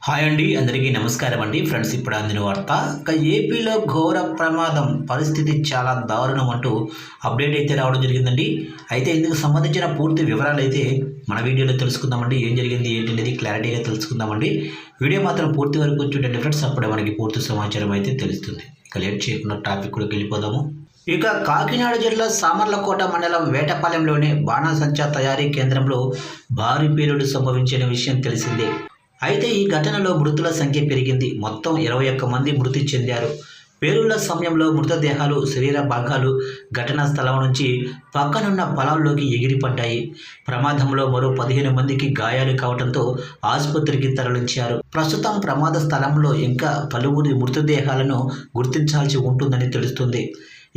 Hi అండి, అందరికీ నమస్కారం అండి. ఫ్రెండ్స్, ఇప్పుడు అందిన వార్త. ఏపీలో ఘోర ప్రమాదం, పరిస్థితి చాలా దారుణం అంటూ అప్డేట్ అయితే రావడం జరిగిందండి. అయితే ఇందుకు సంబంధించిన పూర్తి వివరాలు అయితే మన వీడియోలో తెలుసుకుందామండి. ఏం జరిగింది ఏంటి అనేది క్లారిటీగా తెలుసుకుందామండి. వీడియో మాత్రం పూర్తి వరకు చూడండి ఫ్రెండ్స్, అప్పుడే మనకి పూర్తి సమాచారం అయితే తెలుస్తుంది. ఇక లేట్ చేయకుండా టాపిక్ కూడా వెళ్ళిపోదాము. ఇక కాకినాడ జిల్లా సామర్లకోట మండలం వేటపాలెంలోని బాణాసంచా తయారీ కేంద్రంలో భారీ పేలుడు సంభవించిన విషయం తెలిసిందే. అయితే ఈ ఘటనలో మృతుల సంఖ్య పెరిగింది. మొత్తం 21 మంది మృతి చెందారు. పేలుళ్ల సమయంలో మృతదేహాలు, శరీర భాగాలు ఘటనా స్థలం నుంచి పక్కనున్న పొలాల్లోకి ఎగిరిపడ్డాయి. ప్రమాదంలో మరో 15 మందికి గాయాలు కావడంతో ఆసుపత్రికి తరలించారు. ప్రస్తుతం ప్రమాద స్థలంలో ఇంకా పలువురి మృతదేహాలను గుర్తించాల్సి ఉంటుందని తెలుస్తుంది.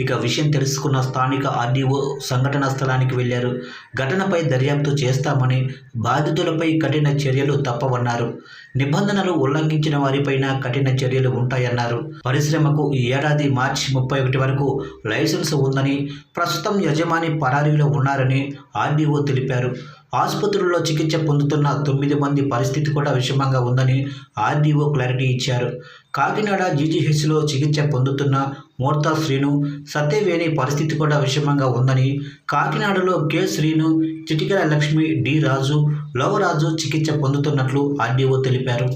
ఇక విషయం తెలుసుకున్న స్థానిక ఆర్డీఓ సంఘటనా స్థలానికి వెళ్లారు. ఘటనపై దర్యాప్తు చేస్తామని, బాధితులపై కఠిన చర్యలు తప్పవన్నారు. నిబంధనలు ఉల్లంఘించిన వారిపైన కఠిన చర్యలు ఉంటాయన్నారు. పరిశ్రమకు ఈ ఏడాది మార్చి 31 వరకు లైసెన్స్ ఉందని, ప్రస్తుతం యజమాని పరారీలో ఉన్నారని ఆర్డీఓ తెలిపారు. ఆసుపత్రుల్లో చికిత్స పొందుతున్న 9 మంది పరిస్థితి కూడా విషమంగా ఉందని ఆర్డీఓ క్లారిటీ ఇచ్చారు. కాకినాడ జీజీహెచ్లో చికిత్స పొందుతున్న మోర్తా శ్రీను, సత్యవేణి పరిస్థితి కూడా విషమంగా ఉందని, కాకినాడలో కె శ్రీను, చిటికెల లక్ష్మి, డి రాజు, లవరాజు చికిత్స పొందుతున్నట్లు ఆర్డీఓ తెలిపారు.